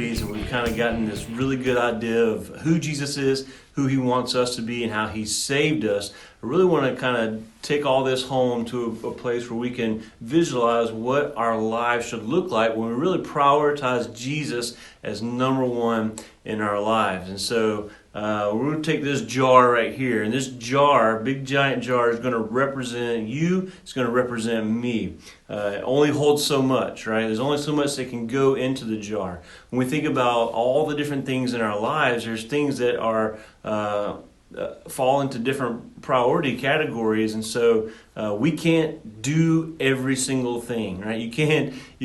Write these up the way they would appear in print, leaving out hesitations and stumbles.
studies, and we've kind of gotten this really good idea of who Jesus is, who he wants us to be, and how he saved us. I really want to kind of take all this home to a place where we can visualize what our lives should look like when we really prioritize Jesus as number one in our lives. And so we're going to take this jar right here, and this jar, big giant jar, is going to represent you. It's going to represent me. It only holds so much, right? There's only so much that can go into the jar. When we think about all the different things in our lives, there's things that are fall into different priority categories, and so we can't do every single thing, right? You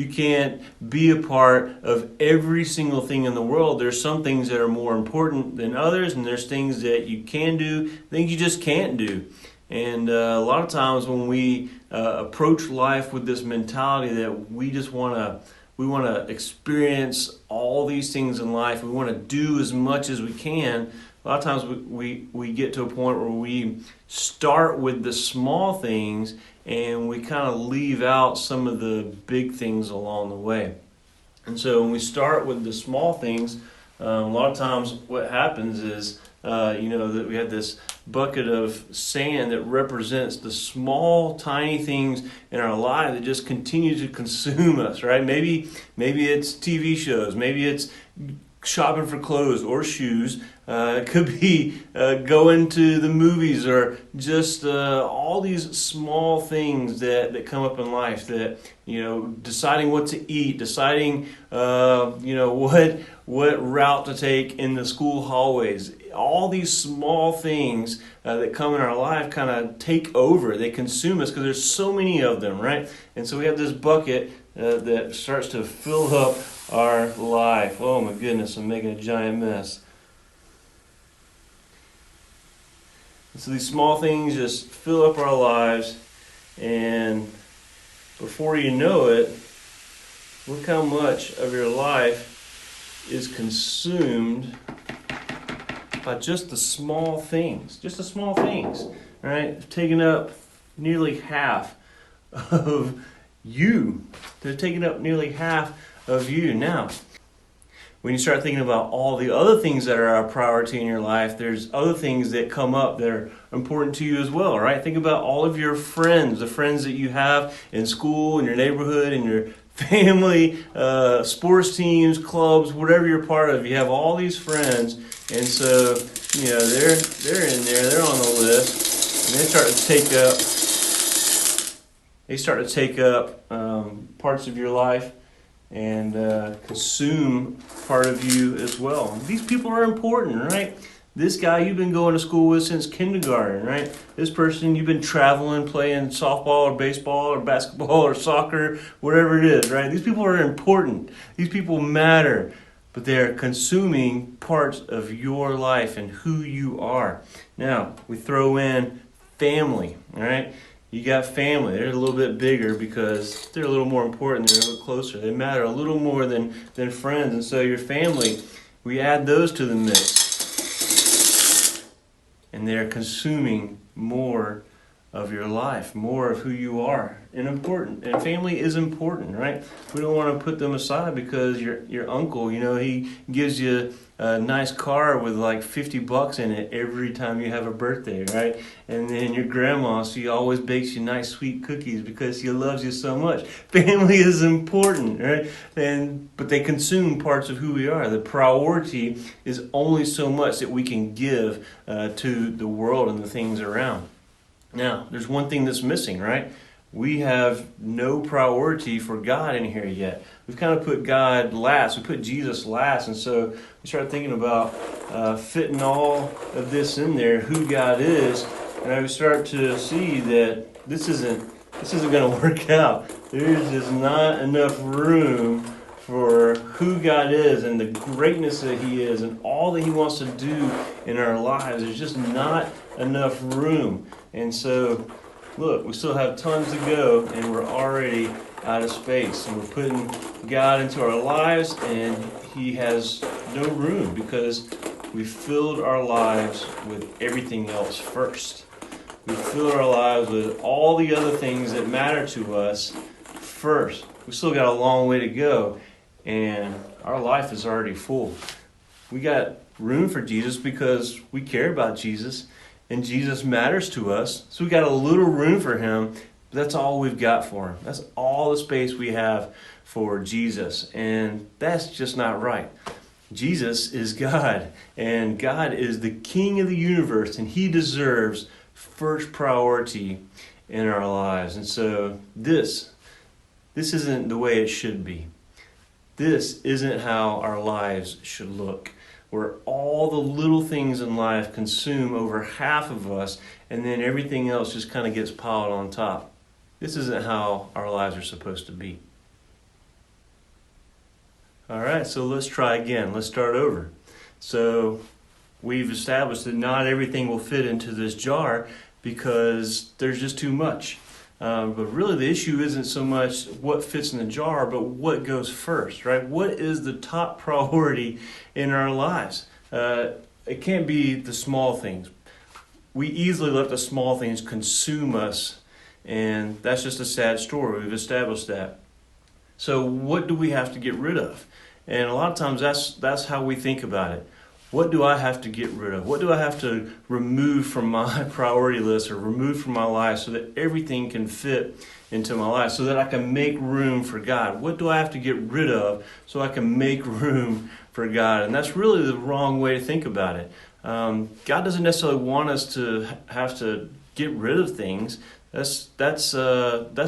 can't be a part of every single thing in the world. There's some things that are more important than others, and there's things that you can do, things you just can't do. And a lot of times when we approach life with this mentality that we want to experience all these things in life, we want to do as much as we can. A lot of times we get to a point where we start with the small things and we kind of leave out some of the big things along the way. And so when we start with the small things, a lot of times what happens is, that we have this bucket of sand that represents the small, tiny things in our life that just continue to consume us, right? Maybe it's TV shows, maybe it's shopping for clothes or shoes. It could be going to the movies, or just all these small things that come up in life, that, deciding what to eat, deciding, what route to take in the school hallways. All these small things that come in our life kind of take over. They consume us because there's so many of them, right? And so we have this bucket that starts to fill up our life. Oh my goodness, I'm making a giant mess. And so these small things just fill up our lives, and before you know it, look how much of your life is consumed by just the small things. Just the small things, right? Taking up nearly half of you. They're taking up nearly half of you. Now, when you start thinking about all the other things that are a priority in your life, there's other things that come up that are important to you as well, right? Think about all of your friends, the friends that you have in school, in your neighborhood, in your family, sports teams, clubs, whatever you're part of. You have all these friends, and so they're in there, they're on the list, and they start to take up parts of your life and consume part of you as well. These people are important, right? This guy you've been going to school with since kindergarten, right? This person you've been traveling, playing softball or baseball or basketball or soccer, whatever it is, right? These people are important. These people matter, but they're consuming parts of your life and who you are. Now, we throw in family, all right? You got family. They're a little bit bigger because they're a little more important. They're a little closer. They matter a little more than friends. And so your family, we add those to the mix. And they're consuming more of your life, more of who you are. And family is important, right? We don't want to put them aside because your uncle, he gives you a nice car with like $50 in it every time you have a birthday, right? And then your grandma, she always bakes you nice sweet cookies because she loves you so much. Family is important, right? But they consume parts of who we are. The priority is only so much that we can give to the world and the things around. Now, there's one thing that's missing, right? We have no priority for God in here yet. We've kind of put God last. We put Jesus last. And so we start thinking about fitting all of this in there, who God is. And we start to see that this isn't going to work out. There's just not enough room for who God is and the greatness that he is and all that he wants to do in our lives. There's just not enough room. And so, look, we still have tons to go, and we're already out of space. And we're putting God into our lives, and he has no room because we filled our lives with everything else first. We filled our lives with all the other things that matter to us first. We still got a long way to go. and our life is already full. We got room for Jesus because we care about Jesus, and Jesus matters to us. So we got a little room for him. That's all we've got for him. That's all the space we have for Jesus, and that's just not right. Jesus is God, and God is the King of the universe, and he deserves first priority in our lives. And so this isn't the way it should be. This isn't how our lives should look, where all the little things in life consume over half of us, and then everything else just kind of gets piled on top. This isn't how our lives are supposed to be. All right, so let's try again. Let's start over. So we've established that not everything will fit into this jar because there's just too much. But really the issue isn't so much what fits in the jar, but what goes first, right? What is the top priority in our lives? It can't be the small things. We easily let the small things consume us, and that's just a sad story. We've established that. So what do we have to get rid of? And a lot of times that's how we think about it. What do I have to get rid of? What do I have to remove from my priority list or remove from my life so that everything can fit into my life, so that I can make room for God? What do I have to get rid of so I can make room for God? And that's really the wrong way to think about it. God doesn't necessarily want us to have to get rid of things. That's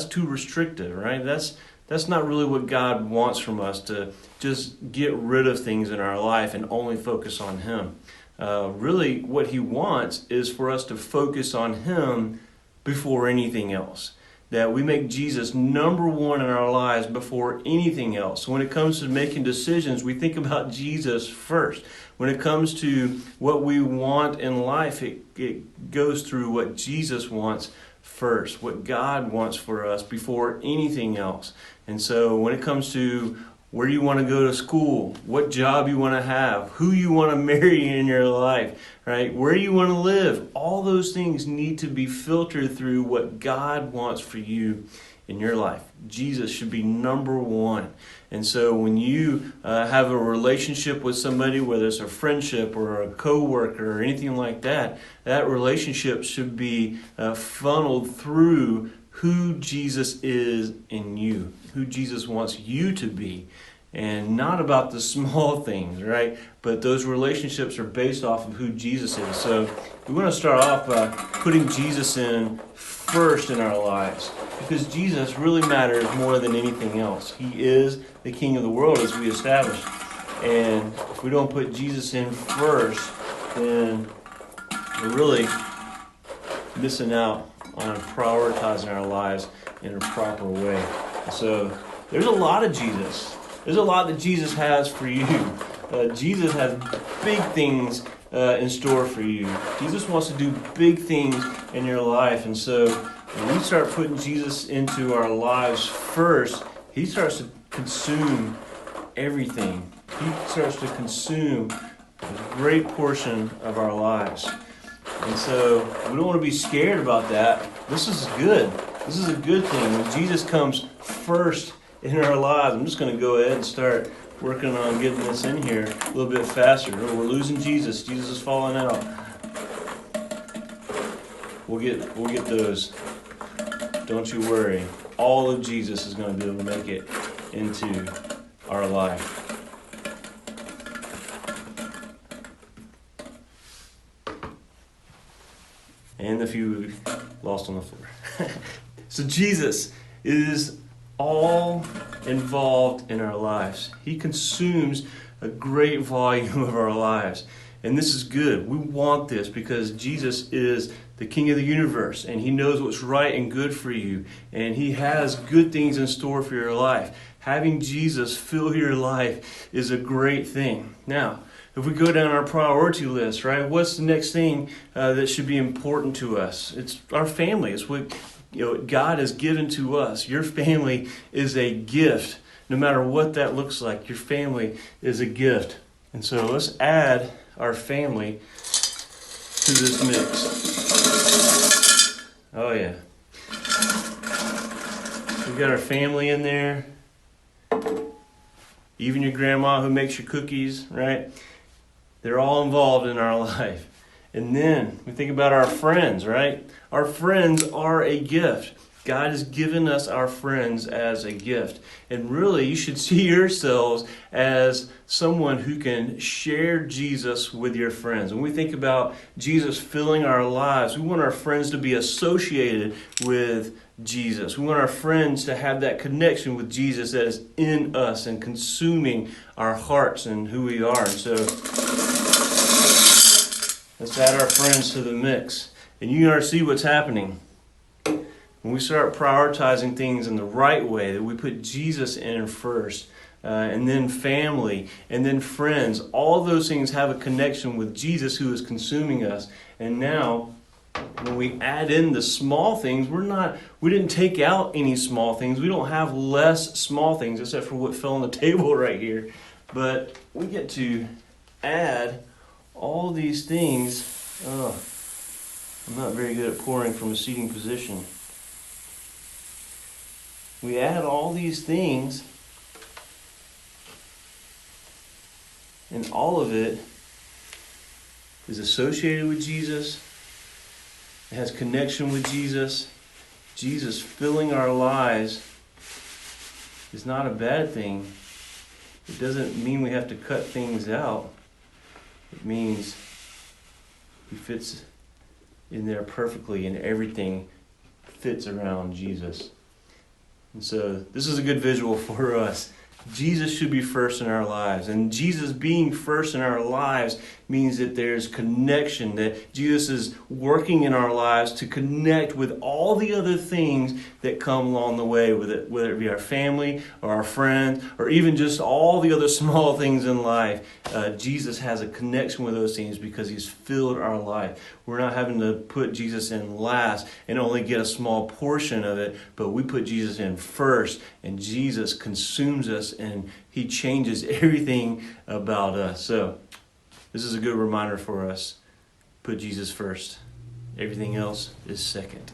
too restrictive, right? That's not really what God wants from us, to just get rid of things in our life and only focus on him. Really, what he wants is for us to focus on him before anything else. That we make Jesus number one in our lives before anything else. So when it comes to making decisions, we think about Jesus first. When it comes to what we want in life, it goes through what Jesus wants first, what God wants for us before anything else. And so when it comes to where you want to go to school, what job you want to have, who you want to marry in your life, right? Where you want to live, all those things need to be filtered through what God wants for you in your life. Jesus should be number one. And so when you have a relationship with somebody, whether it's a friendship or a coworker or anything like that, that relationship should be funneled through who Jesus is in you, who Jesus wants you to be, and not about the small things, right? But those relationships are based off of who Jesus is. So we want to start off by putting Jesus in first in our lives, because Jesus really matters more than anything else. He is the King of the world, as we established. And if we don't put Jesus in first, then we're really missing out on prioritizing our lives in a proper way. So there's a lot of Jesus. There's a lot that Jesus has for you. Jesus has big things in store for you. Jesus wants to do big things in your life. And so when we start putting Jesus into our lives first, he starts to consume everything. He starts to consume a great portion of our lives. And so we don't want to be scared about that. This is good. This is a good thing. When Jesus comes first in our lives, I'm just going to go ahead and start working on getting this in here a little bit faster. We're losing Jesus. Jesus is falling out. We'll get those. Don't you worry. All of Jesus is going to be able to make it into our life. And a few lost on the floor. So Jesus is all involved in our lives. He consumes a great volume of our lives. And this is good. We want this because Jesus is the King of the universe, and he knows what's right and good for you. And he has good things in store for your life. Having Jesus fill your life is a great thing. Now, if we go down our priority list, right, what's the next thing that should be important to us? It's our family. It's what God has given to us. Your family is a gift. No matter what that looks like, your family is a gift. And so let's add our family to this mix. Oh yeah. We've got our family in there. even your grandma who makes your cookies, right? They're all involved in our life. And then we think about our friends, right? Our friends are a gift. God has given us our friends as a gift. And really, you should see yourselves as someone who can share Jesus with your friends. When we think about Jesus filling our lives, we want our friends to be associated with Jesus. We want our friends to have that connection with Jesus that is in us and consuming our hearts and who we are. And so let's add our friends to the mix. And you are see what's happening. When we start prioritizing things in the right way, that we put Jesus in first, and then family, and then friends, all those things have a connection with Jesus who is consuming us. And now, when we add in the small things, we didn't take out any small things. We don't have less small things, except for what fell on the table right here. But we get to add all these things. Oh, I'm not very good at pouring from a seating position. We add all these things, and all of it is associated with Jesus. It has connection with Jesus. Jesus filling our lives is not a bad thing. It doesn't mean we have to cut things out. It means He fits in there perfectly, and everything fits around Jesus. And so this is a good visual for us. Jesus should be first in our lives. And Jesus being first in our lives means that there's connection, that Jesus is working in our lives to connect with all the other things that come along the way, whether it be our family or our friends or even just all the other small things in life. Jesus has a connection with those things because He's filled our life. We're not having to put Jesus in last and only get a small portion of it, but we put Jesus in first, and Jesus consumes us and He changes everything about us. So this is a good reminder for us. Put Jesus first. Everything else is second.